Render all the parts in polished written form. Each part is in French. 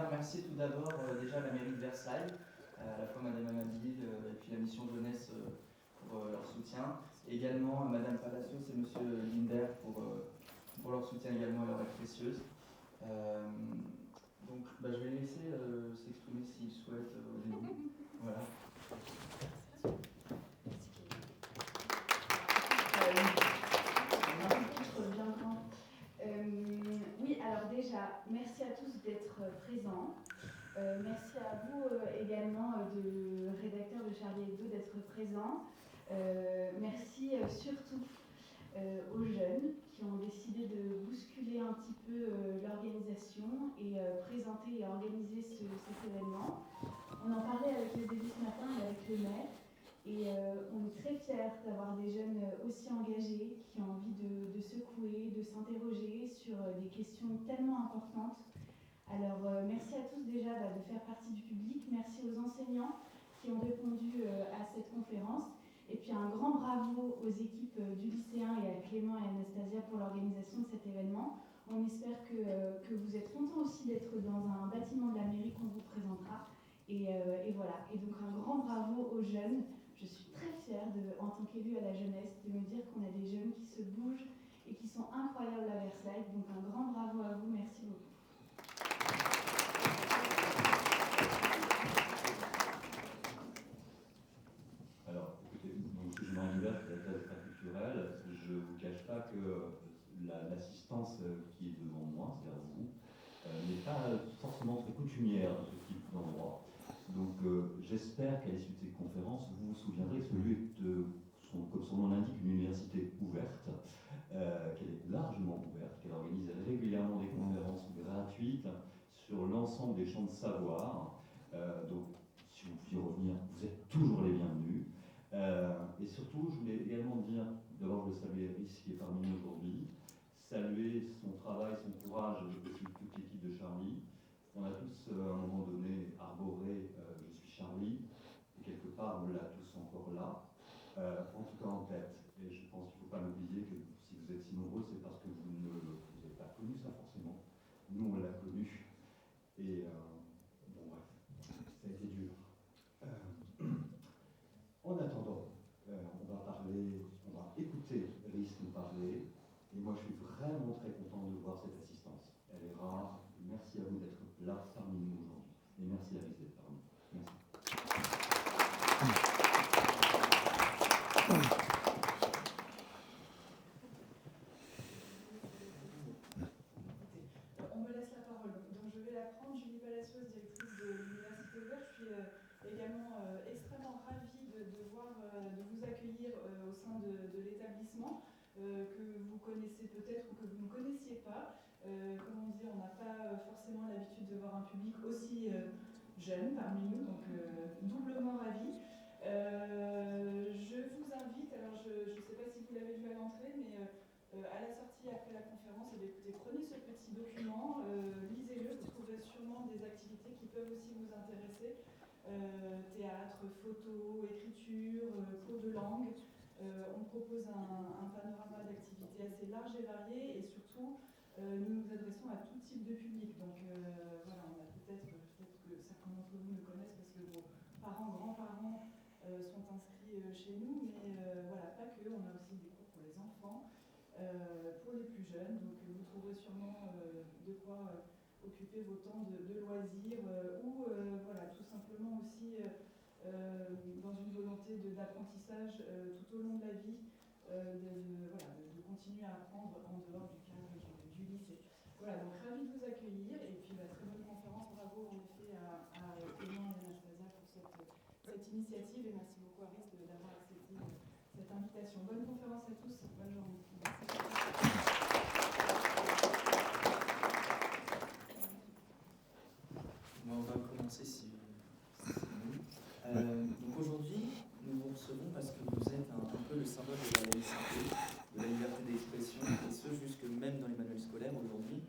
bien remercier tout d'abord déjà la mairie de Versailles, à la fois Madame Amadil et puis la mission jeunesse pour leur soutien, également Madame Palacios et Monsieur Linder pour leur soutien également et leur aide précieuse. Donc je vais les laisser s'exprimer s'ils souhaitent au début. Voilà. Oui, alors déjà, merci à tous d'être présents. Merci à vous également, de rédacteurs de Charlie Hebdo, d'être présents. Merci surtout aux jeunes qui ont décidé de bousculer un petit peu l'organisation et présenter et organiser cet événement. On en parlait avec le début ce matin et avec le maire. Et on est très fiers d'avoir des jeunes aussi engagés qui ont envie de secouer, de s'interroger sur des questions tellement importantes. Alors merci à tous déjà de faire partie du public. Merci aux enseignants qui ont répondu à cette conférence. Et puis un grand bravo aux équipes du lycéen et à Clément et Anastasia pour l'organisation de cet événement. On espère que vous êtes contents aussi d'être dans un bâtiment de la mairie qu'on vous présentera. Et voilà. Et donc un grand bravo aux jeunes. Je suis très fière, en tant qu'élue à la jeunesse, de me dire qu'on a des jeunes qui se bougent et qui sont incroyables à Versailles. Donc un grand bravo à vous. Merci beaucoup. Alors, écoutez, donc, je suis Jean Hubert, directeur culturel. Je ne vous cache pas que l'assistance qui est devant moi, c'est-à-dire vous, n'est pas forcément très coutumière de ce type d'endroit. Donc, j'espère qu'à l'issue de cette conférence, vous vous souviendrez que ce lieu est, comme son nom l'indique, une université ouverte, qu'elle est largement ouverte, qu'elle organise régulièrement des conférences gratuites sur l'ensemble des champs de savoir. Donc, si vous pouviez revenir, vous êtes toujours les bienvenus. Et surtout, je voulais également dire, d'abord, je veux saluer Rhys qui est parmi nous aujourd'hui, saluer son travail, son courage, et aussi toute l'équipe de Charlie. On a tous, à un moment donné, arboré Je suis Charlie, et quelque part, on l'a tous encore là, en tout cas en tête. Et je pense qu'il ne faut pas l'oublier que si vous êtes si nombreux, c'est parce que vous n'avez pas connu ça forcément. Nous, on l'a connu. Et bon, bref, ça a été dur. En attendant, on va écouter Rhys nous parler. Et moi, je suis vraiment très content de voir cette assistance. Elle est rare. Merci à vous d'être là parmi nous aujourd'hui. Et merci à Rhys d'être parmi nous. Merci. On me laisse la parole. Donc, je vais la prendre. Julie Palacios, directrice de l'Université ouverte. Je suis également extrêmement ravie de vous accueillir au sein de l'établissement que vous connaissez peut-être ou que vous ne connaissiez pas. Comme on dit, on n'a pas forcément l'habitude de voir un public aussi jeune parmi nous, donc doublement ravie. Je vous invite, alors je ne sais pas si vous l'avez vu à l'entrée, mais à la sortie après la conférence, écoutez, prenez ce petit document, lisez-le, vous trouverez sûrement des activités qui peuvent aussi vous intéresser. Théâtre, photo, écriture, cours de langue. On propose un panorama d'activités assez large et varié, et surtout nous nous adressons à tout type de public. Donc voilà, on a peut-être que certains d'entre vous me connaissent parce que vos parents, grands-parents sont inscrits chez nous, mais voilà, pas que, on a aussi des cours pour les enfants, pour les plus jeunes, donc vous trouverez sûrement de quoi occuper vos temps de loisirs ou voilà, tout simplement aussi dans une volonté d'apprentissage tout au long de la vie, de continuer à apprendre en dehors du cadre du lycée. Voilà, donc ravi de vous accueillir, et puis très bonne conférence, bravo en effet à Clément et Anastasia pour cette initiative, et merci beaucoup à Rhys d'avoir accepté cette invitation. Bonne conférence à tous, bonne journée. On va commencer si donc aujourd'hui, nous vous recevons parce que vous êtes un peu le symbole de la laïcité, de la liberté d'expression, et ce jusque même dans les manuels scolaires aujourd'hui.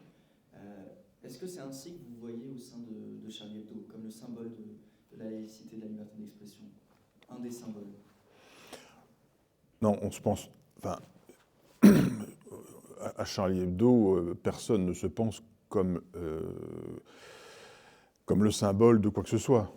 Est-ce que c'est ainsi que vous voyez au sein de Charlie Hebdo, comme le symbole de la laïcité, de la liberté d'expression, un des symboles? Non, on se pense... Enfin, à Charlie Hebdo, personne ne se pense comme comme le symbole de quoi que ce soit.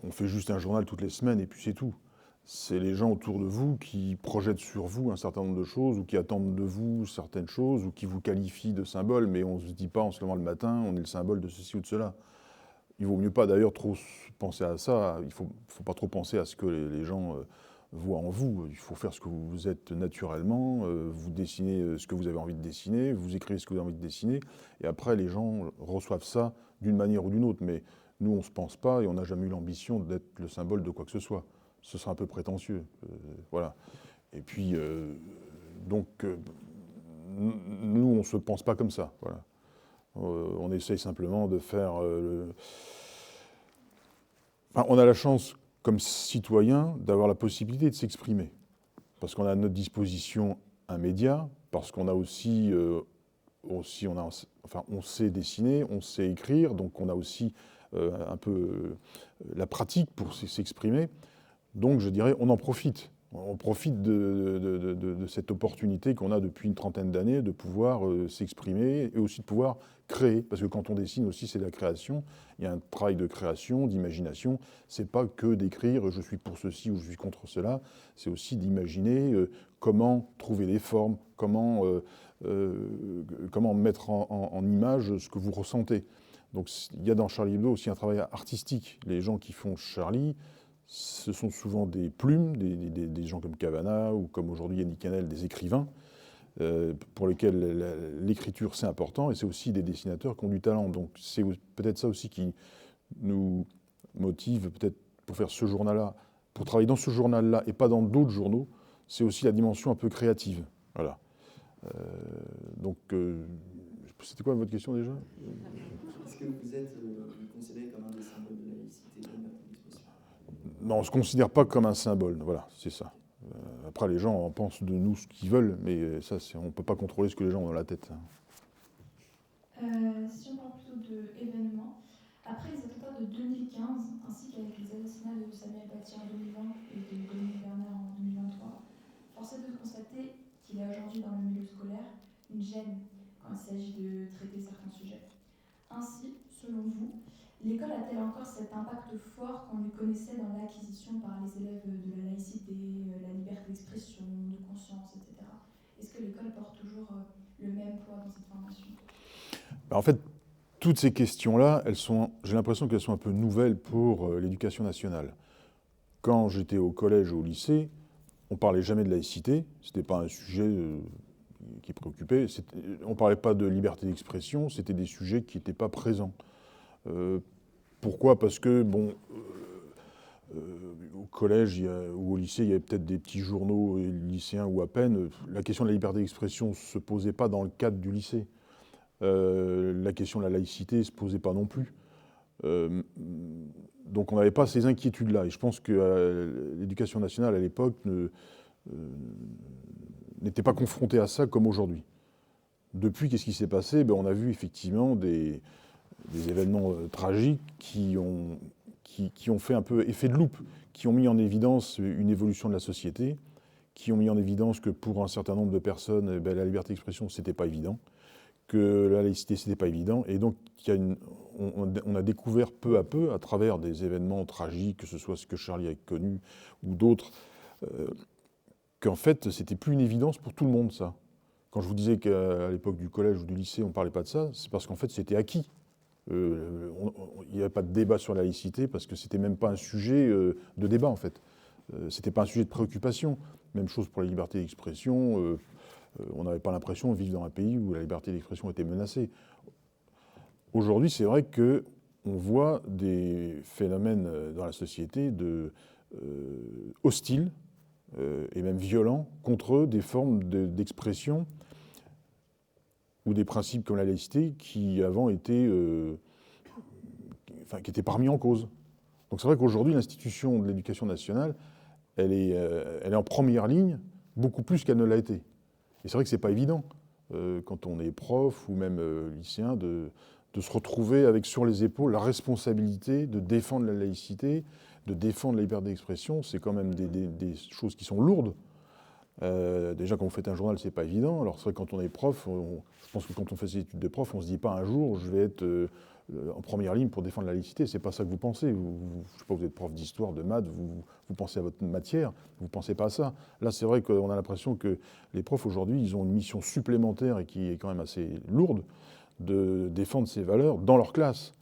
On fait juste un journal toutes les semaines et puis c'est tout. C'est les gens autour de vous qui projettent sur vous un certain nombre de choses ou qui attendent de vous certaines choses ou qui vous qualifient de symbole, mais on ne se dit pas en se levant le matin, on est le symbole de ceci ou de cela. Il vaut mieux pas d'ailleurs trop penser à ça, il faut pas trop penser à ce que les gens voient en vous. Il faut faire ce que vous êtes naturellement, vous dessinez ce que vous avez envie de dessiner, vous écrivez ce que vous avez envie de dessiner, et après les gens reçoivent ça d'une manière ou d'une autre. Mais nous, on ne se pense pas et on n'a jamais eu l'ambition d'être le symbole de quoi que ce soit. Ce serait un peu prétentieux. Voilà. Et puis, donc, nous, on ne se pense pas comme ça. Voilà. On essaye simplement de faire... Enfin, on a la chance, comme citoyen, d'avoir la possibilité de s'exprimer. Parce qu'on a à notre disposition un média, parce qu'on a aussi on sait dessiner, on sait écrire, donc on a aussi un peu la pratique pour s'exprimer. Donc je dirais, on en profite. On profite de cette opportunité qu'on a depuis une trentaine d'années de pouvoir s'exprimer et aussi de pouvoir créer. Parce que quand on dessine aussi, c'est de la création. Il y a un travail de création, d'imagination. C'est pas que d'écrire « je suis pour ceci » ou « je suis contre cela ». C'est aussi d'imaginer comment trouver des formes, comment mettre en image ce que vous ressentez. Donc il y a dans Charlie Hebdo aussi un travail artistique. Les gens qui font Charlie, ce sont souvent des plumes, des gens comme Cavana ou comme aujourd'hui Yannick Canel, des écrivains, pour lesquels l'écriture c'est important, et c'est aussi des dessinateurs qui ont du talent. Donc c'est peut-être ça aussi qui nous motive peut-être pour faire ce journal-là, pour travailler dans ce journal-là et pas dans d'autres journaux, c'est aussi la dimension un peu créative. Voilà. Donc, c'était quoi votre question déjà ? Est-ce que vous êtes considéré comme un des symboles de laïcité et de liberté d'expression ? Non, on ne se considère pas comme un symbole, voilà, c'est ça. Après, les gens en pensent de nous ce qu'ils veulent, mais ça, on ne peut pas contrôler ce que les gens ont dans la tête. Si on parle plutôt d'événements, après les attentats de 2015, ainsi qu'avec les assassinats de Samuel Paty en 2020 et de Dominique Bernard en 2023, force est de constater qu'il y a aujourd'hui dans le milieu scolaire une gêne quand il s'agit de traiter certains sujets. Ainsi, selon vous, l'école a-t-elle encore cet impact fort qu'on lui connaissait dans l'acquisition par les élèves de la laïcité, la liberté d'expression, de conscience, etc. Est-ce que l'école porte toujours le même poids dans cette formation ? En fait, toutes ces questions-là, j'ai l'impression qu'elles sont un peu nouvelles pour l'éducation nationale. Quand j'étais au collège ou au lycée, on ne parlait jamais de laïcité, ce n'était pas un sujet qui préoccupait. On ne parlait pas de liberté d'expression, c'était des sujets qui n'étaient pas présents. Pourquoi ? Parce que, au collège ou au lycée, il y avait peut-être des petits journaux lycéens ou à peine. La question de la liberté d'expression ne se posait pas dans le cadre du lycée. La question de la laïcité ne se posait pas non plus. Donc on n'avait pas ces inquiétudes-là. Et je pense que l'éducation nationale, à l'époque, n'était pas confrontée à ça comme aujourd'hui. Depuis, qu'est-ce qui s'est passé ? On a vu effectivement des événements tragiques qui ont fait un peu effet de loupe, qui ont mis en évidence une évolution de la société, qui ont mis en évidence que pour un certain nombre de personnes, la liberté d'expression, c'était pas évident, que la laïcité, c'était pas évident. Et donc, on a découvert peu à peu, à travers des événements tragiques, que ce soit ce que Charlie a connu ou d'autres, qu'en fait, c'était plus une évidence pour tout le monde, ça. Quand je vous disais qu'à l'époque du collège ou du lycée, on ne parlait pas de ça, c'est parce qu'en fait, c'était acquis. Il n'y avait pas de débat sur la laïcité parce que c'était même pas un sujet de débat, en fait. C'était pas un sujet de préoccupation. Même chose pour la liberté d'expression. On n'avait pas l'impression de vivre dans un pays où la liberté d'expression était menacée. Aujourd'hui, c'est vrai qu'on voit des phénomènes dans la société hostiles et même violents contre des formes d'expression ou des principes comme la laïcité qui avant étaient, qui étaient pas remis en cause. Donc c'est vrai qu'aujourd'hui, l'institution de l'éducation nationale, elle est en première ligne, beaucoup plus qu'elle ne l'a été. Et c'est vrai que c'est pas évident, quand on est prof ou même lycéen, de se retrouver avec sur les épaules la responsabilité de défendre la laïcité, de défendre la liberté d'expression. C'est quand même des choses qui sont lourdes. Déjà, quand vous faites un journal, c'est pas évident. Alors c'est vrai que quand on est prof, je pense que quand on fait ses études de prof, on se dit pas un jour, je vais être en première ligne pour défendre la laïcité. C'est pas ça que vous pensez. Je sais pas, vous êtes prof d'histoire, de maths, vous pensez à votre matière, vous pensez pas à ça. Là, c'est vrai qu'on a l'impression que les profs aujourd'hui, ils ont une mission supplémentaire et qui est quand même assez lourde de défendre ces valeurs dans leur classe.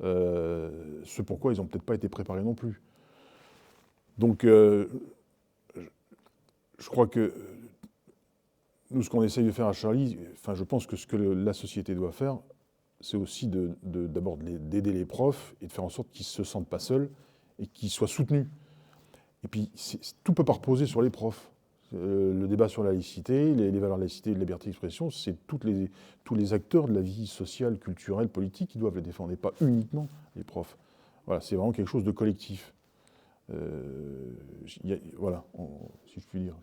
Ce pourquoi ils n'ont peut-être pas été préparés non plus. Donc, je crois que nous, ce qu'on essaye de faire à Charlie, enfin, je pense que ce que la société doit faire, c'est aussi d'abord d'aider les profs et de faire en sorte qu'ils ne se sentent pas seuls et qu'ils soient soutenus. Et puis, tout ne peut pas reposer sur les profs. Le débat sur la laïcité, les valeurs de la laïcité et de la liberté d'expression, c'est tous les acteurs de la vie sociale, culturelle, politique qui doivent les défendre, et pas uniquement les profs. Voilà, c'est vraiment quelque chose de collectif. Voilà, si je puis dire.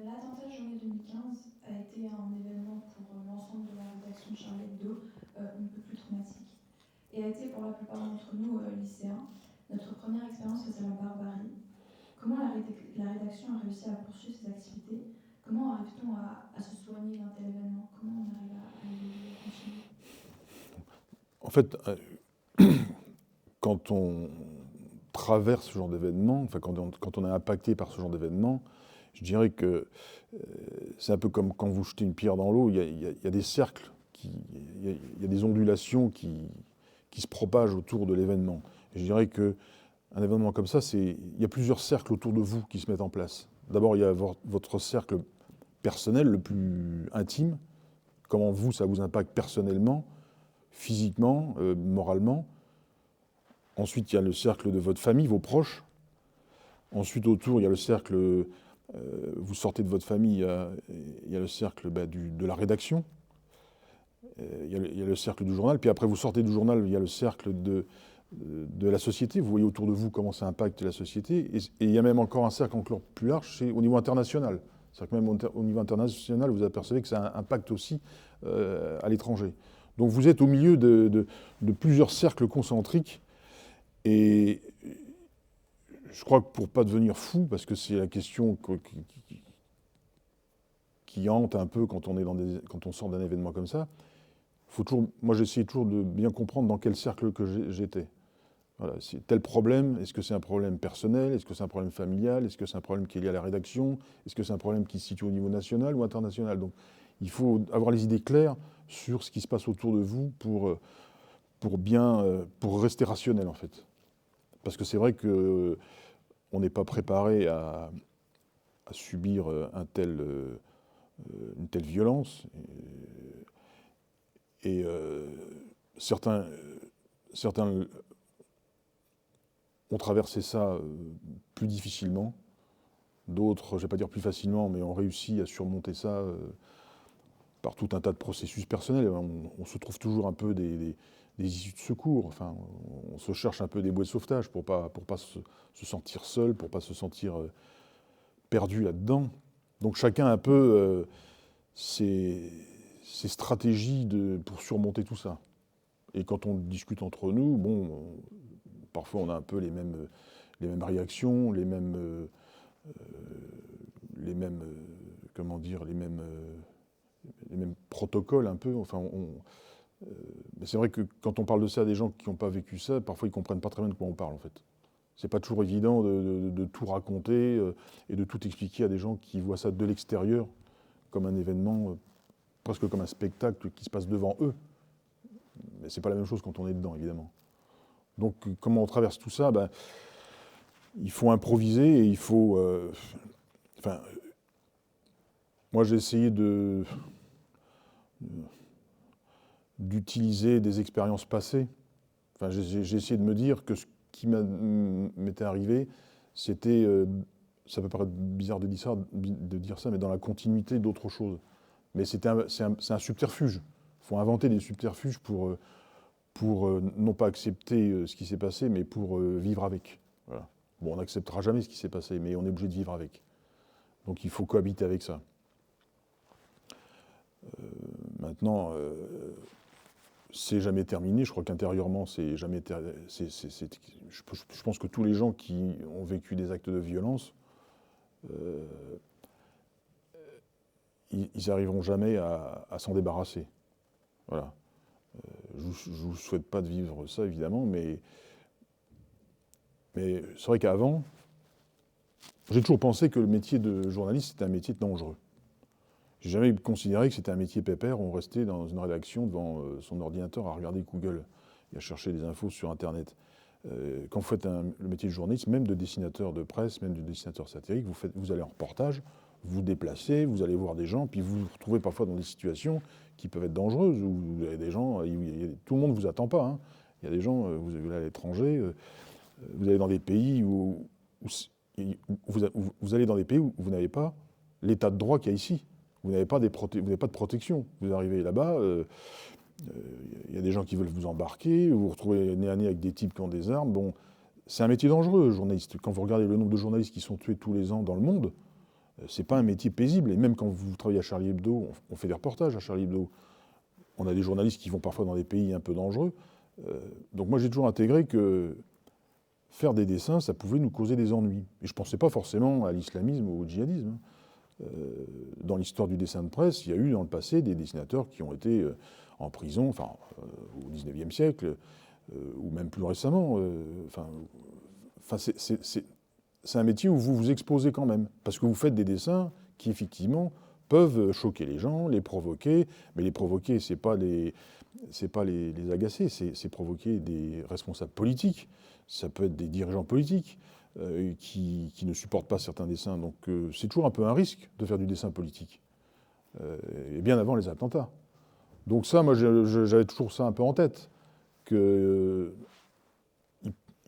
L'attentat de janvier 2015 a été un événement pour l'ensemble de la rédaction de Charlie Hebdo, un peu plus traumatique, et a été pour la plupart d'entre nous lycéens notre première expérience face à la barbarie. Comment la rédaction a réussi à poursuivre ses activités? Comment arrive-t-on à se soigner d'un tel événement? Comment on arrive à continuer? En fait, quand on traverse ce genre d'événement, enfin quand on est impacté par ce genre d'événement, je dirais que c'est un peu comme quand vous jetez une pierre dans l'eau, il y a des cercles, il y a des ondulations qui se propagent autour de l'événement. Je dirais qu'un événement comme ça, il y a plusieurs cercles autour de vous qui se mettent en place. D'abord, il y a votre cercle personnel, le plus intime, comment vous, ça vous impacte personnellement, physiquement, moralement. Ensuite, il y a le cercle de votre famille, vos proches. Ensuite, autour, il y a le cercle, vous sortez de votre famille, il y a le cercle de la rédaction. Il y a le cercle du journal. Puis après, vous sortez du journal, il y a le cercle de la société. Vous voyez autour de vous comment ça impacte la société. Et il y a même encore un cercle encore plus large, c'est au niveau international. C'est-à-dire que même au niveau international, vous apercevez que ça impacte aussi à l'étranger. Donc vous êtes au milieu de plusieurs cercles concentriques. Et je crois que pour ne pas devenir fou, parce que c'est la question qui hante un peu quand on sort d'un événement comme ça, moi j'essaie toujours de bien comprendre dans quel cercle que j'étais. Voilà, c'est tel problème, est-ce que c'est un problème personnel, est-ce que c'est un problème familial, est-ce que c'est un problème qui est lié à la rédaction, est-ce que c'est un problème qui se situe au niveau national ou international. Donc il faut avoir les idées claires sur ce qui se passe autour de vous pour rester rationnel en fait. Parce que c'est vrai qu'on n'est pas préparé à subir une telle violence. Et certains ont traversé ça plus difficilement. D'autres, je ne vais pas dire plus facilement, mais ont réussi à surmonter ça par tout un tas de processus personnels. On se trouve toujours un peu des issues de secours. Enfin, on se cherche un peu des bouées de sauvetage pour pas se sentir seul, pour pas se sentir perdu là-dedans. Donc chacun a un peu ses stratégies pour surmonter tout ça. Et quand on discute entre nous, bon, parfois on a un peu les mêmes réactions, les mêmes protocoles un peu. Enfin, mais c'est vrai que quand on parle de ça à des gens qui n'ont pas vécu ça, parfois ils ne comprennent pas très bien de quoi on parle en fait. C'est pas toujours évident de tout raconter et de tout expliquer à des gens qui voient ça de l'extérieur comme un événement, presque comme un spectacle qui se passe devant eux. Mais c'est pas la même chose quand on est dedans, évidemment. Donc comment on traverse tout ça? Il faut improviser et il faut... moi j'ai essayé d'utiliser des expériences passées. Enfin, j'ai essayé de me dire que ce qui m'était arrivé, c'était, ça peut paraître bizarre de dire ça, mais dans la continuité d'autre chose. Mais c'est un subterfuge. Il faut inventer des subterfuges pour non pas accepter ce qui s'est passé, mais pour vivre avec. Voilà. Bon, on n'acceptera jamais ce qui s'est passé, mais on est obligé de vivre avec. Donc il faut cohabiter avec ça. Maintenant, c'est jamais terminé. Je crois qu'intérieurement, c'est jamais terminé. Je pense que tous les gens qui ont vécu des actes de violence, ils n'arriveront jamais à s'en débarrasser. Voilà. Je ne vous souhaite pas de vivre ça, évidemment, mais c'est vrai qu'avant, j'ai toujours pensé que le métier de journaliste, c'était un métier dangereux. J'ai jamais considéré que c'était un métier pépère où on restait dans une rédaction devant son ordinateur à regarder Google et à chercher des infos sur Internet. Quand vous faites le métier de journaliste, même de dessinateur de presse, même de dessinateur satirique, vous allez en reportage, vous vous déplacez, vous allez voir des gens, puis vous vous retrouvez parfois dans des situations qui peuvent être dangereuses, où vous avez des gens, tout le monde ne vous attend pas. Hein. Il y a des gens, vous allez à l'étranger, vous allez dans des pays où vous allez dans des pays où vous n'avez pas l'état de droit qu'il y a ici. Vous n'avez pas de protection. Vous arrivez là-bas, il y a des gens qui veulent vous embarquer, vous vous retrouvez nez à nez avec des types qui ont des armes. Bon, c'est un métier dangereux, journaliste. Quand vous regardez le nombre de journalistes qui sont tués tous les ans dans le monde, c'est pas un métier paisible. Et même quand vous travaillez à Charlie Hebdo, on fait des reportages à Charlie Hebdo. On a des journalistes qui vont parfois dans des pays un peu dangereux. Donc moi, j'ai toujours intégré que faire des dessins, ça pouvait nous causer des ennuis. Et je ne pensais pas forcément à l'islamisme ou au djihadisme. Dans l'histoire du dessin de presse, il y a eu dans le passé des dessinateurs qui ont été en prison, au XIXe siècle, ou même plus récemment. C'est un métier où vous vous exposez quand même, parce que vous faites des dessins qui, effectivement, peuvent choquer les gens, les provoquer, mais les provoquer, c'est pas les agacer, c'est provoquer des responsables politiques, ça peut être des dirigeants politiques qui ne supportent pas certains dessins. Donc c'est toujours un peu un risque de faire du dessin politique, et bien avant les attentats. Donc ça, moi, j'avais toujours ça un peu en tête, qu'il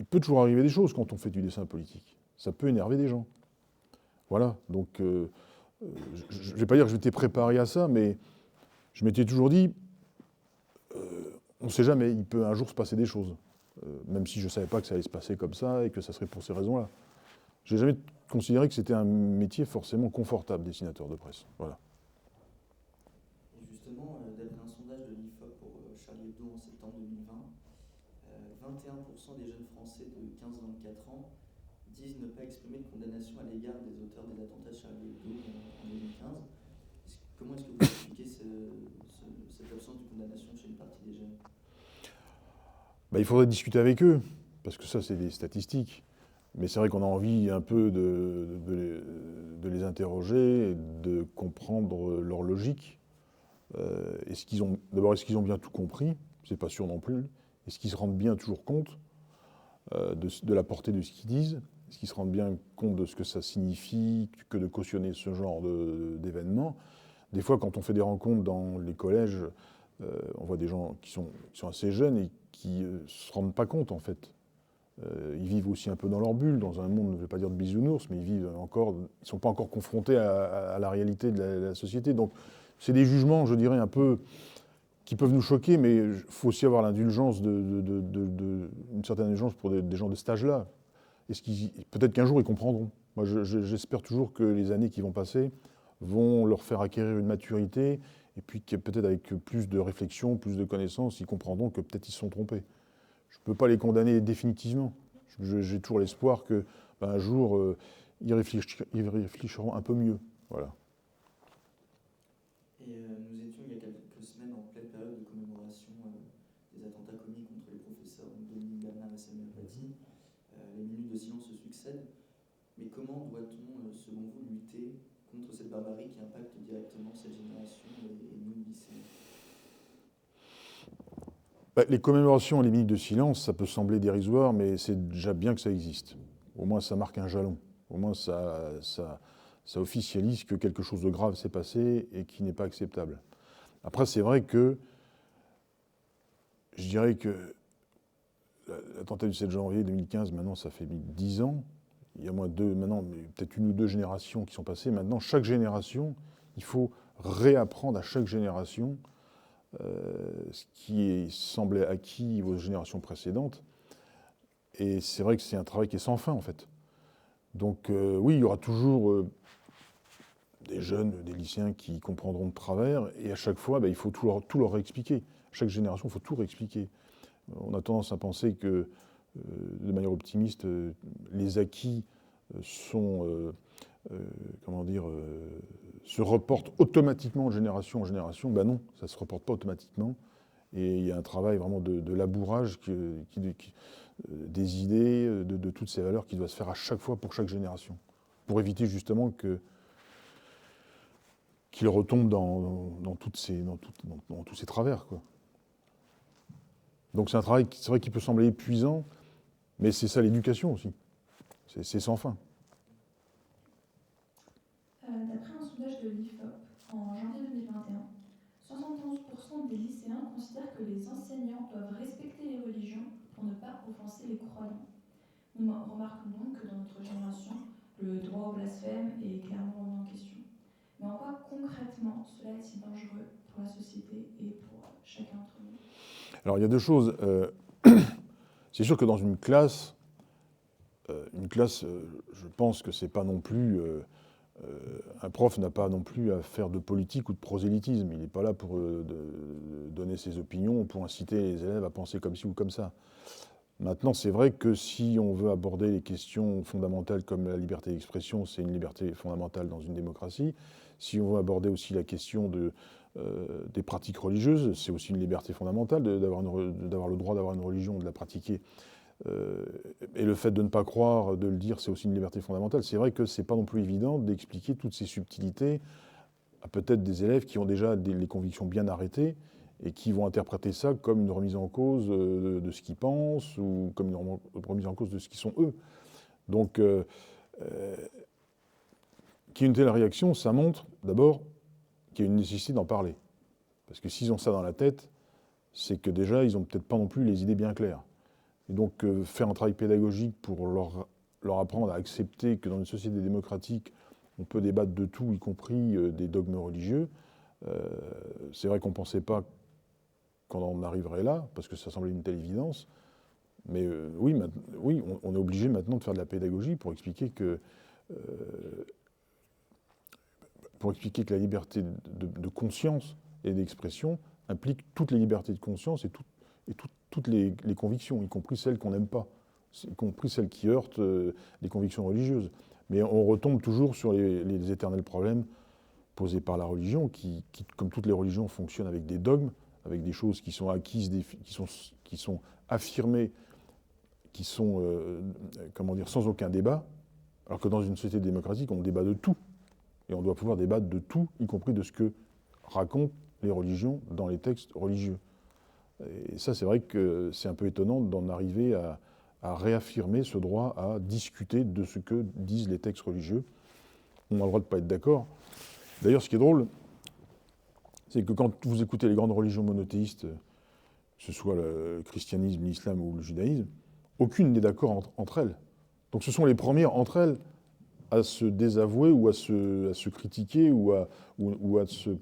peut toujours arriver des choses quand on fait du dessin politique. Ça peut énerver des gens. Voilà, donc je ne vais pas dire que j'étais préparé à ça, mais je m'étais toujours dit, on ne sait jamais, il peut un jour se passer des choses. Même si je ne savais pas que ça allait se passer comme ça et que ça serait pour ces raisons-là. Je n'ai jamais considéré que c'était un métier forcément confortable, dessinateur de presse. Voilà. Et justement, d'après un sondage de l'IFOP pour Charlie Hebdo en septembre 2020, 21% des jeunes Français de 15-24 ans disent ne pas exprimer de condamnation à l'égard des auteurs des attentats de Charlie Hebdo en 2015. Comment est-ce que vous expliquez cette absence de condamnation chez une partie des jeunes ? Il faudrait discuter avec eux, parce que ça, c'est des statistiques. Mais c'est vrai qu'on a envie un peu de les interroger, de comprendre leur logique. D'abord, est-ce qu'ils ont bien tout compris ? C'est pas sûr non plus. Est-ce qu'ils se rendent bien toujours compte de la portée de ce qu'ils disent ? Est-ce qu'ils se rendent bien compte de ce que ça signifie que de cautionner ce genre d'événements ? Des fois, quand on fait des rencontres dans les collèges, on voit des gens qui sont assez jeunes et qui ne se rendent pas compte, en fait. Ils vivent aussi un peu dans leur bulle, dans un monde, je ne vais pas dire de bisounours, mais ils ne sont pas encore confrontés à la réalité de la société. Donc, c'est des jugements, je dirais, un peu qui peuvent nous choquer, mais il faut aussi avoir l'indulgence, une certaine indulgence pour des gens de cet âge-là. Peut-être qu'un jour, ils comprendront. Moi, j'espère toujours que les années qui vont passer vont leur faire acquérir une maturité, et puis que peut-être avec plus de réflexion, plus de connaissances, ils comprendront que peut-être ils se sont trompés. Je ne peux pas les condamner définitivement. J'ai toujours l'espoir qu'un jour, ils réfléchiront un peu mieux. Voilà. Et nous étions il y a quelques semaines en pleine période de commémoration des attentats commis contre les professeurs Dominique Bernard et Samuel Paty. Les minutes de silence se succèdent. Mais comment doit-on, selon vous, lutter contre cette barbarie qui impacte directement cette génération et nous, lycéens ? Les commémorations et les minutes de silence, ça peut sembler dérisoire, mais c'est déjà bien que ça existe. Au moins, ça marque un jalon. Au moins, ça officialise que quelque chose de grave s'est passé et qui n'est pas acceptable. Après, c'est vrai que je dirais que l'attentat du 7 janvier 2015, maintenant, ça fait 10 ans. Il y a maintenant, peut-être une ou deux générations qui sont passées. Maintenant, chaque génération, il faut réapprendre à chaque génération ce qui semblait acquis aux générations précédentes. Et c'est vrai que c'est un travail qui est sans fin, en fait. Donc oui, il y aura toujours des jeunes, des lycéens qui comprendront de travers, et à chaque fois, il faut tout leur réexpliquer. Chaque génération, il faut tout réexpliquer. On a tendance à penser que, de manière optimiste, les acquis se reportent automatiquement de génération en génération. Ben non, ça ne se reporte pas automatiquement. Et il y a un travail vraiment de labourage des idées, de toutes ces valeurs qui doit se faire à chaque fois pour chaque génération, pour éviter justement qu'il retombe dans tous ces travers, quoi. Donc c'est un travail, c'est vrai, qui peut sembler épuisant, mais c'est ça l'éducation aussi. C'est sans fin. D'après un sondage de l'IFOP en janvier 2021, 71% des lycéens considèrent que les enseignants doivent respecter les religions pour ne pas offenser les croyants. Nous remarquons donc que dans notre génération, le droit au blasphème est clairement remis en question. Mais en quoi concrètement cela est-il dangereux pour la société et pour chacun d'entre nous? Alors il y a deux choses. C'est sûr que dans une classe, je pense que c'est pas non plus... un prof n'a pas non plus à faire de politique ou de prosélytisme. Il n'est pas là pour donner ses opinions, pour inciter les élèves à penser comme ci ou comme ça. Maintenant, c'est vrai que si on veut aborder les questions fondamentales comme la liberté d'expression, c'est une liberté fondamentale dans une démocratie. Si on veut aborder aussi la question des pratiques religieuses, c'est aussi une liberté fondamentale d'avoir le droit d'avoir une religion, de la pratiquer. Et le fait de ne pas croire, de le dire, c'est aussi une liberté fondamentale. C'est vrai que c'est pas non plus évident d'expliquer toutes ces subtilités à peut-être des élèves qui ont déjà les convictions bien arrêtées et qui vont interpréter ça comme une remise en cause de ce qu'ils pensent ou comme une remise en cause de ce qu'ils sont eux. Donc, qu'il y ait une telle réaction, ça montre d'abord qu'il y a une nécessité d'en parler. Parce que s'ils ont ça dans la tête, c'est que déjà, ils n'ont peut-être pas non plus les idées bien claires. Et donc, faire un travail pédagogique pour leur apprendre à accepter que dans une société démocratique, on peut débattre de tout, y compris des dogmes religieux, c'est vrai qu'on ne pensait pas qu'on en arriverait là, parce que ça semblait une telle évidence. Mais oui, on est obligé maintenant de faire de la pédagogie pour expliquer que la liberté de conscience et d'expression implique toutes les libertés de conscience et toutes les convictions, y compris celles qu'on n'aime pas, y compris celles qui heurtent les convictions religieuses. Mais on retombe toujours sur les éternels problèmes posés par la religion, qui, comme toutes les religions, fonctionnent avec des dogmes, avec des choses qui sont acquises, qui sont affirmées, qui sont sans aucun débat, alors que dans une société démocratique, on débat de tout. Et on doit pouvoir débattre de tout, y compris de ce que racontent les religions dans les textes religieux. Et ça, c'est vrai que c'est un peu étonnant d'en arriver à réaffirmer ce droit à discuter de ce que disent les textes religieux. On a le droit de ne pas être d'accord. D'ailleurs, ce qui est drôle, c'est que quand vous écoutez les grandes religions monothéistes, que ce soit le christianisme, l'islam ou le judaïsme, aucune n'est d'accord entre elles. Donc ce sont les premières entre elles à se désavouer ou à se critiquer ou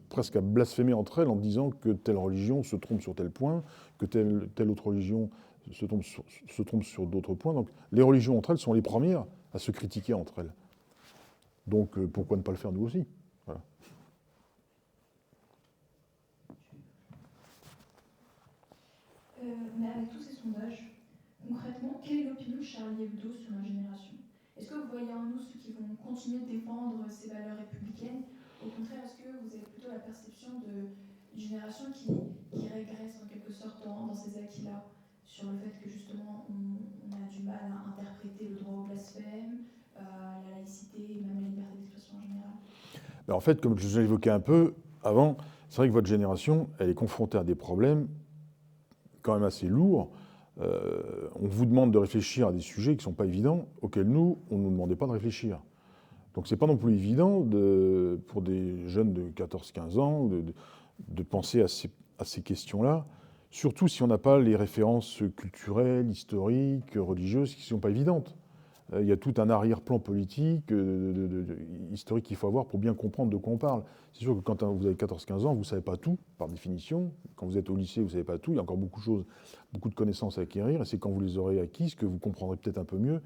presque à blasphémer entre elles en disant que telle religion se trompe sur tel point, que telle autre religion se trompe sur d'autres points. Donc les religions entre elles sont les premières à se critiquer entre elles. Donc pourquoi ne pas le faire nous aussi? Voilà. Mais avec tous ces sondages, concrètement, quelle est l'opinion de Charlie Hebdo sur la génération? Est-ce que vous voyez en nous ceux qui vont continuer de défendre ces valeurs républicaines? Au contraire, est-ce que vous avez plutôt la perception d'une génération qui régresse en quelque sorte dans ces acquis-là, sur le fait que justement on a du mal à interpréter le droit au blasphème, la laïcité et même la liberté d'expression en général? Ben en fait, comme je l'ai évoqué un peu avant, c'est vrai que votre génération, elle est confrontée à des problèmes quand même assez lourds. On vous demande de réfléchir à des sujets qui ne sont pas évidents, auxquels nous, on ne nous demandait pas de réfléchir. Donc c'est pas non plus évident pour des jeunes de 14-15 ans de penser à ces questions-là, surtout si on n'a pas les références culturelles, historiques, religieuses, qui ne sont pas évidentes. Il y a tout un arrière-plan politique, historique qu'il faut avoir pour bien comprendre de quoi on parle. C'est sûr que quand vous avez 14-15 ans, vous ne savez pas tout, par définition. Quand vous êtes au lycée, vous ne savez pas tout. Il y a encore beaucoup de connaissances à acquérir. Et c'est quand vous les aurez acquises que vous comprendrez peut-être un peu mieux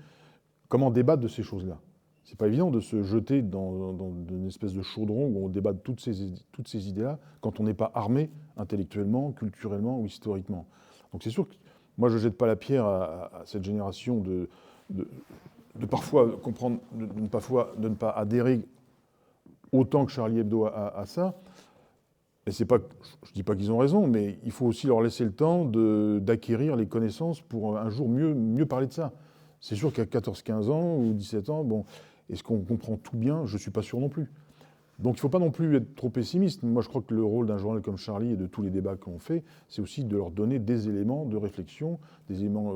comment débattre de ces choses-là. C'est pas évident de se jeter dans une espèce de chaudron où on débat de toutes ces idées-là quand on n'est pas armé intellectuellement, culturellement ou historiquement. Donc c'est sûr que moi, je ne jette pas la pierre à cette génération de parfois comprendre, de ne pas adhérer autant que Charlie Hebdo à ça. Et c'est pas, je ne dis pas qu'ils ont raison, mais il faut aussi leur laisser le temps d'acquérir les connaissances pour un jour mieux parler de ça. C'est sûr qu'à 14-15 ans ou 17 ans, bon, est-ce qu'on comprend tout bien? Je ne suis pas sûr non plus. Donc il ne faut pas non plus être trop pessimiste. Moi, je crois que le rôle d'un journal comme Charlie et de tous les débats qu'on fait, c'est aussi de leur donner des éléments de réflexion, des éléments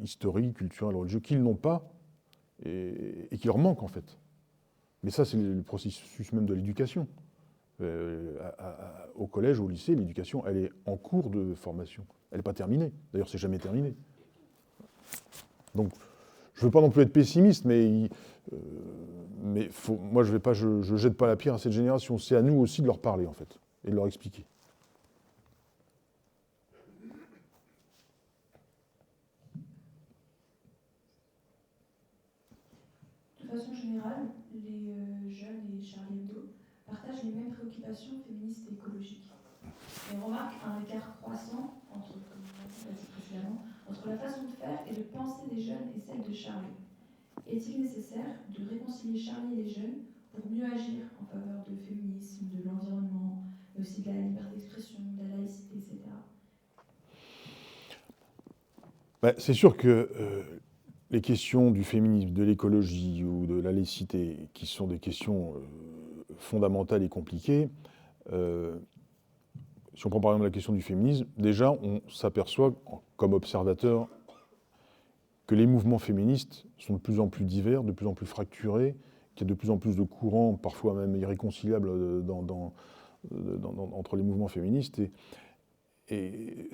historiques, culturels, religieux, qu'ils n'ont pas et qui leur manquent en fait. Mais ça, c'est le processus même de l'éducation. Au collège, au lycée, l'éducation, elle est en cours de formation. Elle n'est pas terminée. D'ailleurs, c'est jamais terminé. Donc, je ne veux pas non plus être pessimiste, mais moi, je jette pas la pierre à cette génération. C'est à nous aussi de leur parler, en fait, et de leur expliquer. De façon générale, les jeunes et Charlie Hebdo partagent les mêmes préoccupations féministes et écologiques. Et on remarque un écart croissant entre, comme on l'a dit précédemment, entre la façon de faire et de penser des jeunes et celle de Charlie. Est-il nécessaire de réconcilier Charlie et les jeunes pour mieux agir en faveur du féminisme, de l'environnement, mais aussi de la liberté d'expression, de la laïcité, etc. C'est sûr que les questions du féminisme, de l'écologie ou de la laïcité, qui sont des questions fondamentales et compliquées, si on prend par exemple la question du féminisme, déjà on s'aperçoit comme observateur que les mouvements féministes sont de plus en plus divers, de plus en plus fracturés, qu'il y a de plus en plus de courants, parfois même irréconciliables entre les mouvements féministes. Et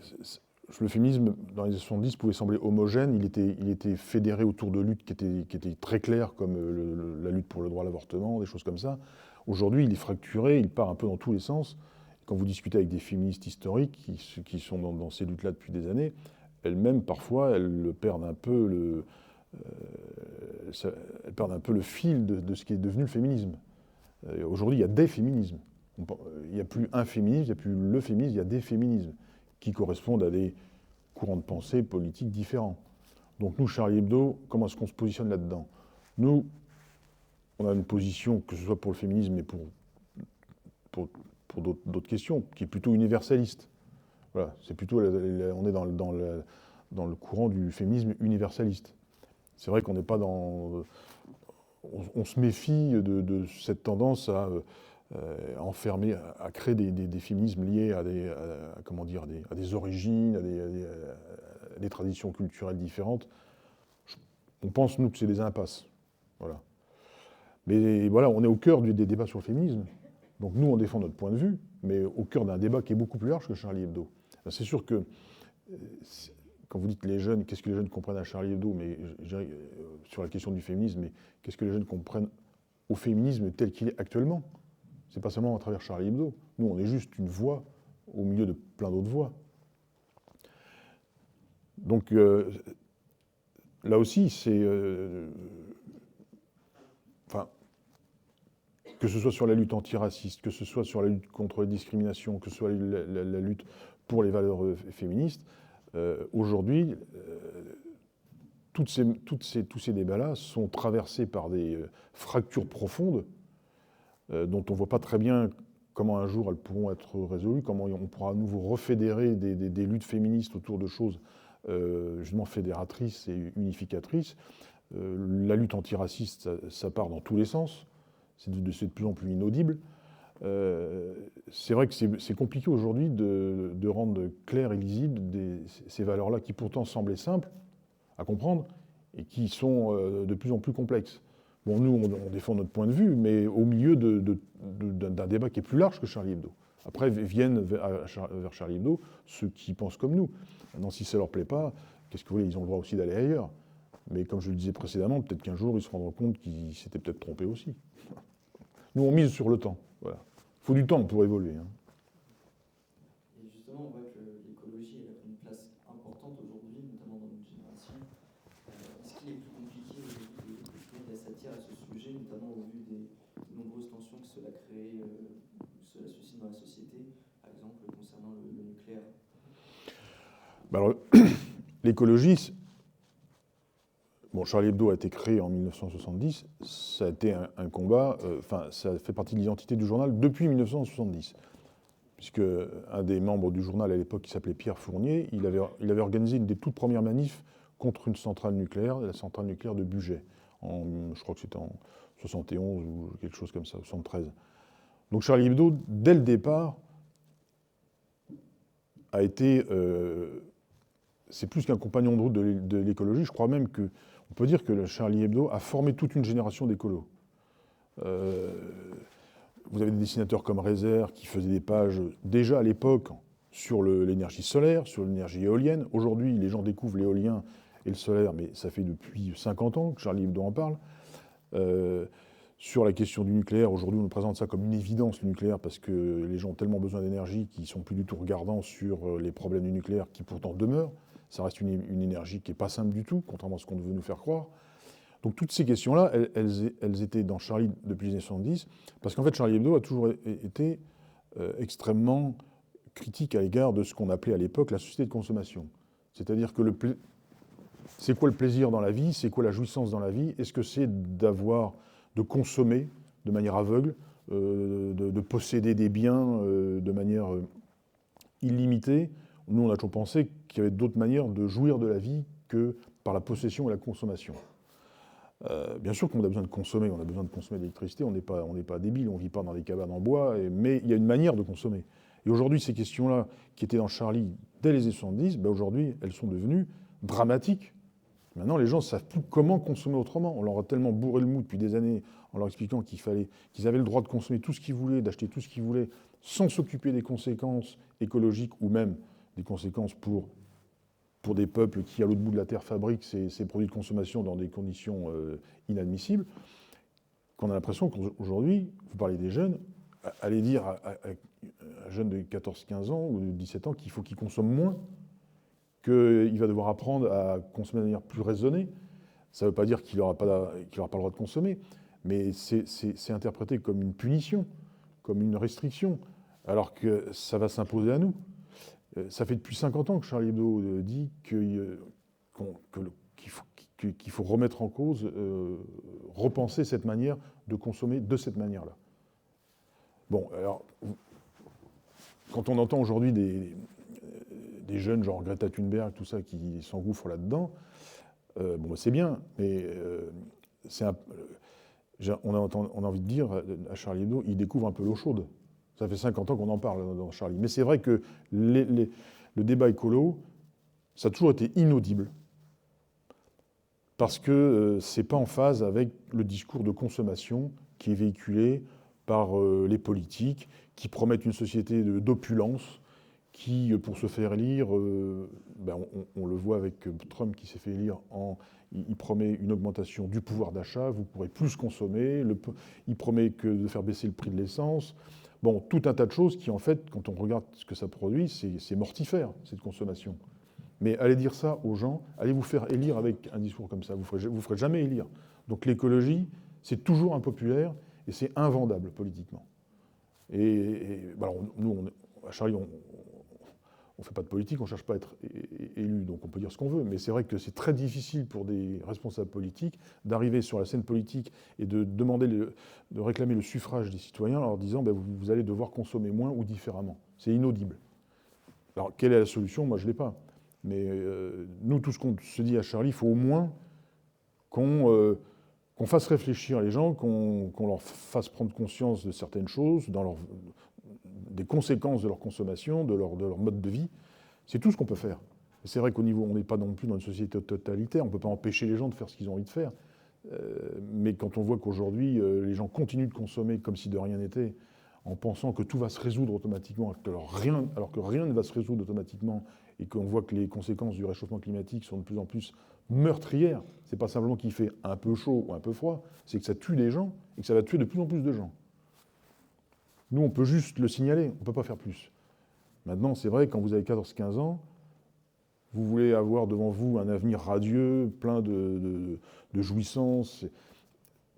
le féminisme, dans les années 70, pouvait sembler homogène. Il était fédéré autour de luttes qui étaient très claires, comme la lutte pour le droit à l'avortement, des choses comme ça. Aujourd'hui, il est fracturé, il part un peu dans tous les sens. Quand vous discutez avec des féministes historiques qui sont dans ces luttes-là depuis des années, elles-mêmes, parfois, elles perdent un peu le fil de ce qui est devenu le féminisme. Aujourd'hui, il y a des féminismes. Il n'y a plus un féminisme, il n'y a plus le féminisme, il y a des féminismes qui correspondent à des courants de pensée politiques différents. Donc nous, Charlie Hebdo, comment est-ce qu'on se positionne là-dedans? Nous, on a une position, que ce soit pour le féminisme, mais pour d'autres questions, qui est plutôt universaliste. Voilà, c'est plutôt, on est dans le courant du féminisme universaliste. C'est vrai qu'on n'est pas dans... On se méfie de cette tendance à enfermer, à créer des féminismes liés à des origines, à des traditions culturelles différentes. On pense, nous, que c'est des impasses. Voilà. Mais voilà, on est au cœur des débats sur le féminisme. Donc nous, on défend notre point de vue, mais au cœur d'un débat qui est beaucoup plus large que Charlie Hebdo. C'est sûr que, quand vous dites les jeunes, qu'est-ce que les jeunes comprennent à Charlie Hebdo, mais sur la question du féminisme, mais qu'est-ce que les jeunes comprennent au féminisme tel qu'il est actuellement? C'est pas seulement à travers Charlie Hebdo. Nous, on est juste une voix au milieu de plein d'autres voix. Donc, là aussi, c'est... que ce soit sur la lutte antiraciste, que ce soit sur la lutte contre les discriminations, que ce soit la lutte pour les valeurs féministes, aujourd'hui, tous ces débats-là sont traversés par des fractures profondes dont on ne voit pas très bien comment un jour elles pourront être résolues, comment on pourra à nouveau refédérer des luttes féministes autour de choses justement fédératrices et unificatrices. La lutte antiraciste, ça part dans tous les sens. C'est de plus en plus inaudible. C'est vrai que c'est compliqué aujourd'hui de rendre clair et lisible ces valeurs-là qui pourtant semblaient simples à comprendre et qui sont de plus en plus complexes. Bon, nous, on défend notre point de vue, mais au milieu d'un débat qui est plus large que Charlie Hebdo. Après, viennent vers Charlie Hebdo ceux qui pensent comme nous. Maintenant, si ça ne leur plaît pas, qu'est-ce que vous voulez, ils ont le droit aussi d'aller ailleurs. Mais comme je le disais précédemment, peut-être qu'un jour, ils se rendront compte qu'ils s'étaient peut-être trompés aussi. Nous, on mise sur le temps. Voilà. Il faut du temps pour évoluer. Et justement, on voit que l'écologie elle a pris une place importante aujourd'hui, notamment dans notre génération. Est-ce qu'il est plus compliqué aujourd'hui de trouver de la satire à ce sujet, notamment au vu des nombreuses tensions que cela crée, cela suscite dans la société, par exemple concernant le nucléaire? Alors, l'écologie... Bon, Charlie Hebdo a été créé en 1970, ça a été un combat, ça fait partie de l'identité du journal depuis 1970. puisque un des membres du journal à l'époque, qui s'appelait Pierre Fournier, il avait organisé une des toutes premières manifs contre une centrale nucléaire, la centrale nucléaire de Bugey. Je crois que c'était en 71 ou quelque chose comme ça, 73. Donc Charlie Hebdo, dès le départ, a été... c'est plus qu'un compagnon de route de l'écologie. Je crois même qu'on peut dire que le Charlie Hebdo a formé toute une génération d'écolos. Vous avez des dessinateurs comme Rézère qui faisaient des pages déjà à l'époque sur l'énergie solaire, sur l'énergie éolienne. Aujourd'hui, les gens découvrent l'éolien et le solaire, mais ça fait depuis 50 ans que Charlie Hebdo en parle. Sur la question du nucléaire, aujourd'hui, on nous présente ça comme une évidence, le nucléaire, parce que les gens ont tellement besoin d'énergie qu'ils ne sont plus du tout regardants sur les problèmes du nucléaire qui pourtant demeurent. Ça reste une énergie qui n'est pas simple du tout, contrairement à ce qu'on veut nous faire croire. Donc toutes ces questions-là, elles étaient dans Charlie depuis les années 70, parce qu'en fait, Charlie Hebdo a toujours été extrêmement critique à l'égard de ce qu'on appelait à l'époque la société de consommation. C'est-à-dire que c'est quoi le plaisir dans la vie? C'est quoi la jouissance dans la vie? Est-ce que c'est de consommer de manière aveugle, de posséder des biens de manière illimitée? Nous, on a toujours pensé qu'il y avait d'autres manières de jouir de la vie que par la possession et la consommation. Bien sûr qu'on a besoin de consommer, on a besoin de consommer de l'électricité, on n'est pas débile, on ne vit pas dans des cabanes en bois, mais il y a une manière de consommer. Et aujourd'hui, ces questions-là, qui étaient dans Charlie dès les années 70, aujourd'hui, elles sont devenues dramatiques. Maintenant, les gens ne savent plus comment consommer autrement. On leur a tellement bourré le mou depuis des années en leur expliquant qu'ils avaient le droit de consommer tout ce qu'ils voulaient, d'acheter tout ce qu'ils voulaient, sans s'occuper des conséquences écologiques ou même des conséquences pour des peuples qui, à l'autre bout de la Terre, fabriquent ces produits de consommation dans des conditions inadmissibles, qu'on a l'impression qu'aujourd'hui, vous parlez des jeunes, allez dire à un jeune de 14-15 ans ou de 17 ans qu'il faut qu'il consomme moins, qu'il va devoir apprendre à consommer de manière plus raisonnée. Ça ne veut pas dire qu'il n'aura pas le droit de consommer, mais c'est interprété comme une punition, comme une restriction, alors que ça va s'imposer à nous. Ça fait depuis 50 ans que Charlie Hebdo dit qu'il faut remettre en cause, repenser cette manière de consommer de cette manière-là. Bon, alors, quand on entend aujourd'hui des jeunes, genre Greta Thunberg, tout ça, qui s'engouffrent là-dedans, bon, c'est bien, mais on a envie de dire à Charlie Hebdo, il découvre un peu l'eau chaude. Ça fait 50 ans qu'on en parle dans Charlie. Mais c'est vrai que le débat écolo, ça a toujours été inaudible, parce que c'est pas en phase avec le discours de consommation qui est véhiculé par les politiques, qui promettent une société d'opulence, qui, pour se faire élire, on le voit avec Trump qui s'est fait élire, il promet une augmentation du pouvoir d'achat, vous pourrez plus consommer, il promet de faire baisser le prix de l'essence. Bon, tout un tas de choses qui, en fait, quand on regarde ce que ça produit, c'est mortifère, cette consommation. Mais allez dire ça aux gens, allez vous faire élire avec un discours comme ça, vous ferez jamais élire. Donc l'écologie, c'est toujours impopulaire et c'est invendable politiquement. Alors, nous, à Charlie, on ne fait pas de politique, on ne cherche pas à être élu, donc on peut dire ce qu'on veut, mais c'est vrai que c'est très difficile pour des responsables politiques d'arriver sur la scène politique et de réclamer le suffrage des citoyens en leur disant vous allez devoir consommer moins ou différemment. C'est inaudible. Alors, quelle est la solution? Moi, je ne l'ai pas. Mais nous, tout ce qu'on se dit à Charlie, il faut au moins qu'on fasse réfléchir les gens, qu'on leur fasse prendre conscience de certaines choses, des conséquences de leur consommation, de leur mode de vie. C'est tout ce qu'on peut faire. Et c'est vrai qu'au niveau, on n'est pas non plus dans une société totalitaire, on ne peut pas empêcher les gens de faire ce qu'ils ont envie de faire. Mais quand on voit qu'aujourd'hui, les gens continuent de consommer comme si de rien n'était, en pensant que tout va se résoudre automatiquement, alors que rien ne va se résoudre automatiquement, et qu'on voit que les conséquences du réchauffement climatique sont de plus en plus meurtrières, c'est pas simplement qu'il fait un peu chaud ou un peu froid, c'est que ça tue des gens, et que ça va tuer de plus en plus de gens. Nous, on peut juste le signaler, on ne peut pas faire plus. Maintenant, c'est vrai, quand vous avez 14-15 ans, vous voulez avoir devant vous un avenir radieux, plein de jouissances.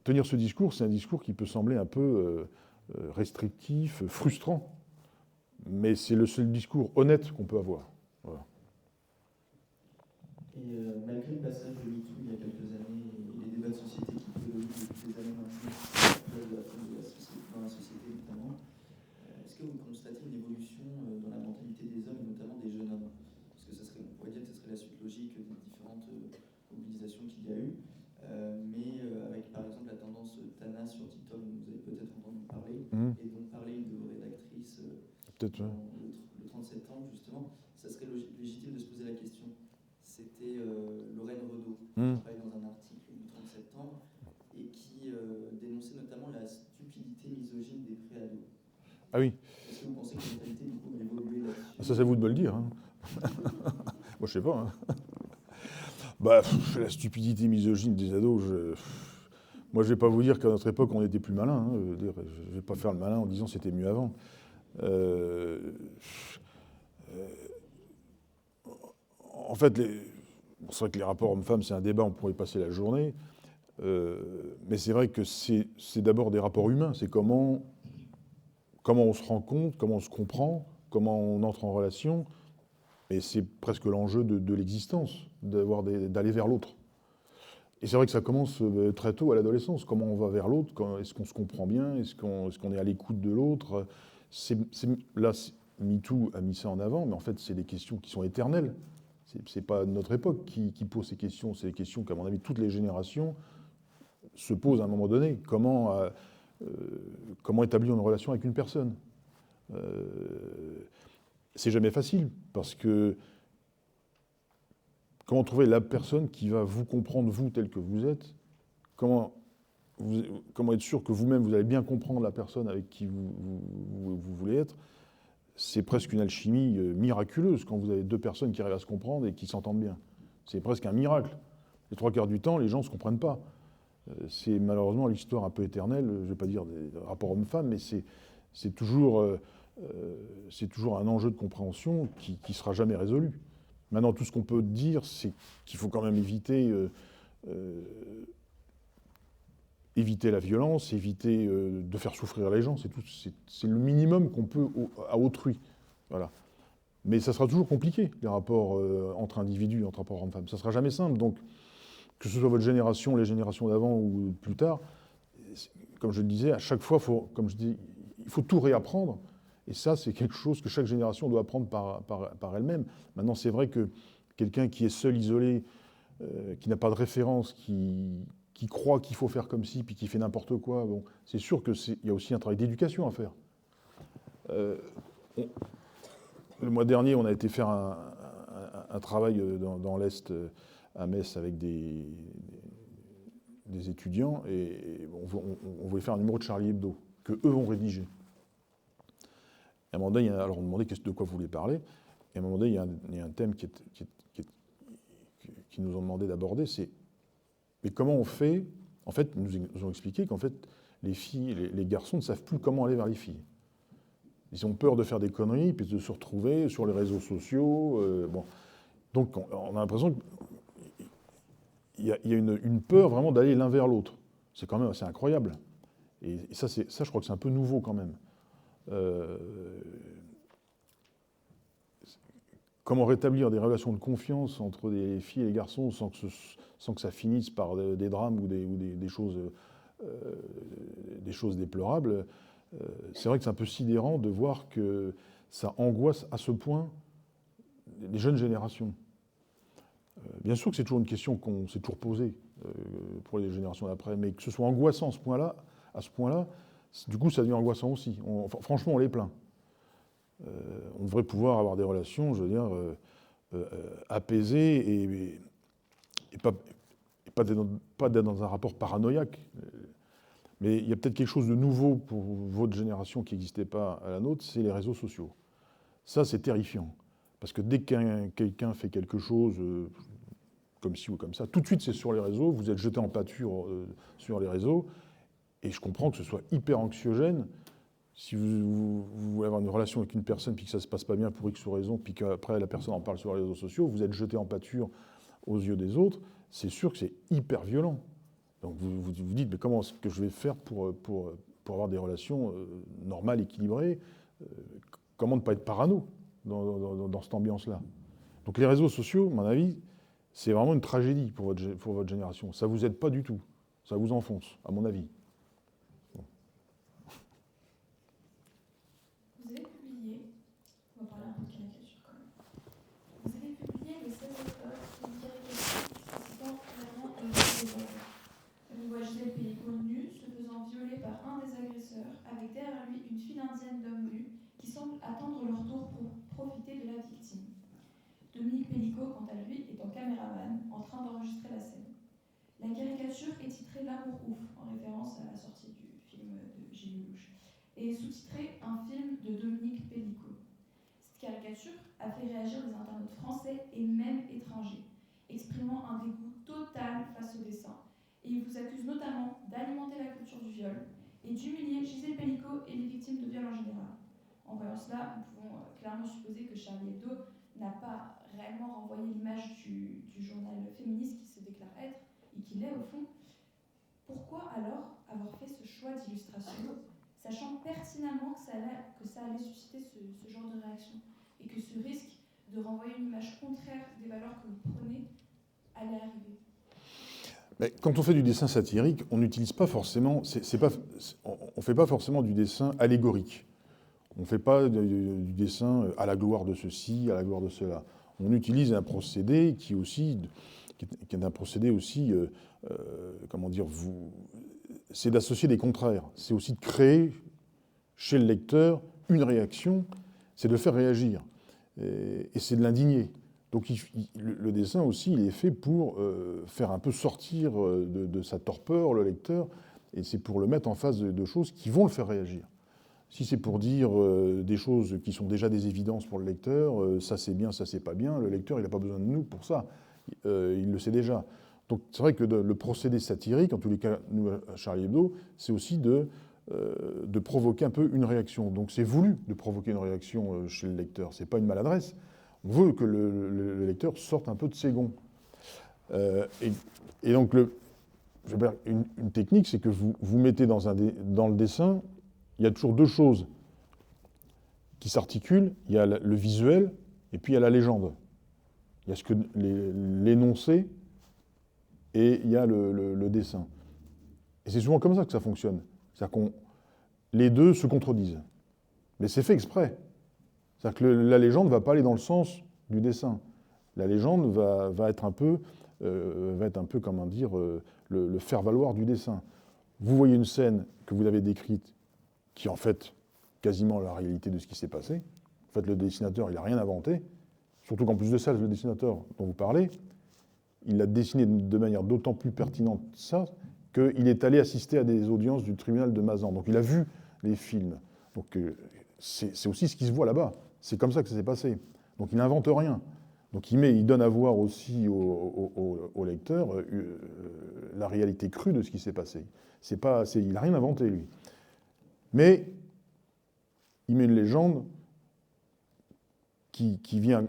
Tenir ce discours, c'est un discours qui peut sembler un peu restrictif, frustrant, mais c'est le seul discours honnête qu'on peut avoir. Voilà. Et malgré le passage de MeToo il y a quelques années et les débats de société qui évoluent depuis des années maintenant, dans la société notamment, est-ce que vous constatez une évolution d'utilisation qu'il y a eu. Mais avec par exemple la tendance Tana sur TikTok, dont vous avez peut-être entendu parler, et dont parlait une de vos rédactrices le 30 septembre, justement, ça serait légitime de se poser la question. C'était Lorraine Redaud, qui parlait dans un article du 30 septembre, et qui dénonçait notamment la stupidité misogyne des préados. Ah oui. Est-ce que vous pensez que la mentalité du coup a évolué là-dessus? Ça, c'est à vous de me le dire. Hein. Moi, je sais pas. Hein. Bah, la stupidité misogyne des ados, moi, je vais pas vous dire qu'à notre époque, on était plus malin. Hein. Je vais pas faire le malin en disant c'était mieux avant. En fait, c'est vrai que les rapports hommes-femmes, c'est un débat, on pourrait y passer la journée. Mais c'est vrai que c'est d'abord des rapports humains. C'est comment on se rend compte, comment on se comprend, comment on entre en relation. Et c'est presque l'enjeu de l'existence, d'aller vers l'autre. Et c'est vrai que ça commence très tôt à l'adolescence. Comment on va vers l'autre? Est-ce qu'on se comprend bien? Est-ce qu'on est à l'écoute de l'autre? Là, MeToo a mis ça en avant, mais en fait, c'est des questions qui sont éternelles. C'est pas notre époque qui pose ces questions. C'est des questions qu'à mon avis, toutes les générations se posent à un moment donné. Comment établir une relation avec une personne? C'est jamais facile, parce que comment trouver la personne qui va vous comprendre, vous, tel que vous êtes? Comment être sûr que vous-même, vous allez bien comprendre la personne avec qui vous voulez être? C'est presque une alchimie miraculeuse quand vous avez deux personnes qui arrivent à se comprendre et qui s'entendent bien. C'est presque un miracle. Les trois quarts du temps, les gens ne se comprennent pas. C'est malheureusement l'histoire un peu éternelle, je ne vais pas dire des rapports hommes-femmes, mais c'est toujours un enjeu de compréhension qui ne sera jamais résolu. Maintenant, tout ce qu'on peut dire, c'est qu'il faut quand même éviter la violence, éviter de faire souffrir les gens. C'est le minimum qu'on peut à autrui. Voilà. Mais ça sera toujours compliqué, les rapports entre individus, entre rapports hommes-femmes. Ça ne sera jamais simple. Donc, que ce soit votre génération, les générations d'avant ou plus tard, comme je le disais, à chaque fois, il faut tout réapprendre. Et ça, c'est quelque chose que chaque génération doit apprendre par elle-même. Maintenant, c'est vrai que quelqu'un qui est seul, isolé, qui n'a pas de référence, qui croit qu'il faut faire comme ci, puis qui fait n'importe quoi, bon, c'est sûr qu'il y a aussi un travail d'éducation à faire. Le mois dernier, on a été faire un travail dans l'Est, à Metz, avec des étudiants, et on voulait faire un numéro de Charlie Hebdo, que eux ont rédigé. Et à un moment donné, alors on demandait de quoi vous voulez parler, et à un moment donné, il y a un thème qui nous ont demandé d'aborder, c'est mais comment on fait? En fait, ils nous ont expliqué qu'en fait, les filles, les garçons ne savent plus comment aller vers les filles. Ils ont peur de faire des conneries, puis de se retrouver sur les réseaux sociaux. Bon. Donc, on a l'impression qu'il y a une peur vraiment d'aller l'un vers l'autre. C'est quand même assez incroyable. Et ça, je crois que c'est un peu nouveau quand même. Comment rétablir des relations de confiance entre les filles et les garçons sans que ça finisse par des drames ou des choses déplorables? C'est vrai que c'est un peu sidérant de voir que ça angoisse à ce point les jeunes générations. Bien sûr que c'est toujours une question qu'on s'est toujours posée pour les générations d'après, mais que ce soit angoissant à ce point-là, du coup ça devient angoissant aussi. Franchement, on les plaint. On devrait pouvoir avoir des relations, je veux dire, apaisées et pas d'être dans un rapport paranoïaque. Mais il y a peut-être quelque chose de nouveau pour votre génération qui n'existait pas à la nôtre, c'est les réseaux sociaux. Ça, c'est terrifiant. Parce que dès que quelqu'un fait quelque chose, comme ci ou comme ça, tout de suite, c'est sur les réseaux, vous êtes jeté en pâture sur les réseaux, et je comprends que ce soit hyper anxiogène. Si vous voulez avoir une relation avec une personne, puis que ça ne se passe pas bien pour X raison, puis qu'après la personne en parle sur les réseaux sociaux, vous êtes jeté en pâture aux yeux des autres, c'est sûr que c'est hyper violent. Donc vous dites, mais comment est-ce que je vais faire pour avoir des relations normales, équilibrées? Comment ne pas être parano dans cette ambiance-là? Donc les réseaux sociaux, à mon avis, c'est vraiment une tragédie pour votre génération. Ça ne vous aide pas du tout. Ça vous enfonce, à mon avis. Bon. Vous avez publié, on va parler un peu de caricature quand même. Vous avez publié le 16 octobre une caricature citant la Dominique Pellicot, quant à lui, est en caméraman, en train d'enregistrer la scène. La caricature est titrée L'amour ouf, en référence à la sortie du film de Gilles Lelouch, et est sous-titrée Un film de Dominique Pellicot. Cette caricature a fait réagir les internautes français et même étrangers, exprimant un dégoût total face au dessin. Et il vous accuse notamment d'alimenter la culture du viol et d'humilier Gisèle Pellicot et les victimes de viol en général. En voyant cela, nous pouvons clairement supposer que Charlie Hebdo n'a pas réellement renvoyé l'image du journal féministe qui se déclare être, et qui l'est au fond. Pourquoi alors avoir fait ce choix d'illustration, sachant pertinemment que ça allait susciter ce genre de réaction, et que ce risque de renvoyer une image contraire des valeurs que vous prenez allait arriver? Mais quand on fait du dessin satirique, on n'utilise pas forcément, on fait pas forcément du dessin allégorique. On ne fait pas du dessin à la gloire de ceci, à la gloire de cela. On utilise un procédé qui est un procédé aussi, comment dire, c'est d'associer des contraires. C'est aussi de créer chez le lecteur une réaction, c'est de le faire réagir. Et c'est de l'indigner. Donc le dessin aussi, il est fait pour faire un peu sortir de sa torpeur le lecteur, et c'est pour le mettre en face de choses qui vont le faire réagir. Si c'est pour dire des choses qui sont déjà des évidences pour le lecteur, ça c'est bien, ça c'est pas bien, le lecteur il n'a pas besoin de nous pour ça, il le sait déjà. Donc c'est vrai que le procédé satirique, en tous les cas nous à Charlie Hebdo, c'est aussi de provoquer un peu une réaction. Donc c'est voulu de provoquer une réaction chez le lecteur, c'est pas une maladresse. On veut que le lecteur sorte un peu de ses gonds. Et donc une technique, c'est que vous mettez dans le dessin, il y a toujours deux choses qui s'articulent. Il y a le visuel et puis il y a la légende. Il y a l'énoncé et il y a le dessin. Et c'est souvent comme ça que ça fonctionne. C'est-à-dire les deux se contredisent. Mais c'est fait exprès. C'est-à-dire que la légende ne va pas aller dans le sens du dessin. La légende va être un peu, comment dire, le faire-valoir du dessin. Vous voyez une scène que vous avez décrite qui est en fait quasiment la réalité de ce qui s'est passé. En fait, le dessinateur, il n'a rien inventé. Surtout qu'en plus de ça, le dessinateur dont vous parlez, il l'a dessiné de manière d'autant plus pertinente ça, qu'il est allé assister à des audiences du tribunal de Mazan. Donc il a vu les films. Donc c'est aussi ce qui se voit là-bas. C'est comme ça que ça s'est passé. Donc il n'invente rien. Donc il donne à voir aussi au lecteur la réalité crue de ce qui s'est passé. Il n'a rien inventé, lui. Mais il met une légende qui vient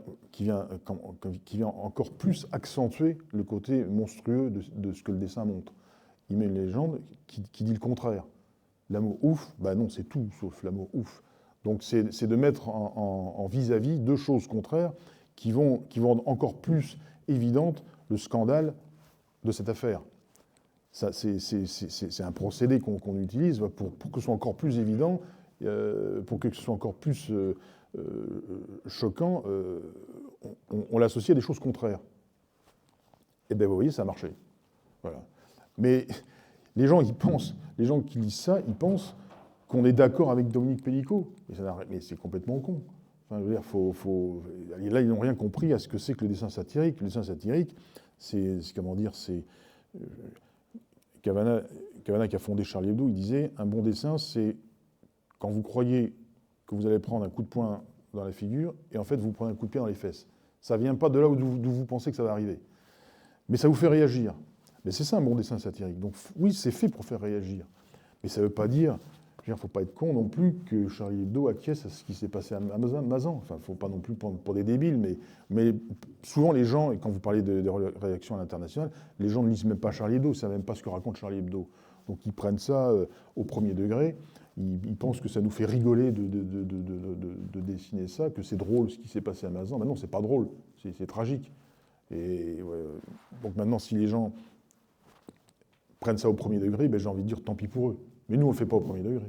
encore plus accentuer le côté monstrueux de ce que le dessin montre. Il met une légende qui dit le contraire. L'amour ouf, bah non, c'est tout sauf l'amour ouf. Donc c'est de mettre en vis-à-vis deux choses contraires qui vont rendre encore plus évidente le scandale de cette affaire. Ça, c'est un procédé qu'on utilise pour que ce soit encore plus évident, pour que ce soit encore plus choquant. On l'associe à des choses contraires. Et bien vous voyez, ça a marché. Voilà. Mais les gens qui lisent ça, ils pensent qu'on est d'accord avec Dominique Pellicot. Mais c'est complètement con. Enfin, je veux dire, là, ils n'ont rien compris à ce que c'est que le dessin satirique. Le dessin satirique, c'est Cavana qui a fondé Charlie Hebdo, il disait un bon dessin, c'est quand vous croyez que vous allez prendre un coup de poing dans la figure, et en fait, vous prenez un coup de pied dans les fesses. Ça ne vient pas de là d'où vous pensez que ça va arriver. Mais ça vous fait réagir. Mais c'est ça un bon dessin satirique. Donc oui, c'est fait pour faire réagir. Mais ça ne veut pas dire, il ne faut pas être con non plus que Charlie Hebdo acquiesce à ce qui s'est passé à Mazan. Enfin, il ne faut pas non plus prendre pour des débiles, mais souvent les gens, et quand vous parlez de réactions à l'international, les gens ne lisent même pas Charlie Hebdo, ils ne savent même pas ce que raconte Charlie Hebdo. Donc ils prennent ça au premier degré, ils pensent que ça nous fait rigoler de dessiner ça, que c'est drôle ce qui s'est passé à Mazan. Mais non, c'est pas drôle, c'est tragique. Et donc maintenant, si les gens prennent ça au premier degré, ben, j'ai envie de dire tant pis pour eux. Mais nous, on ne le fait pas au premier degré.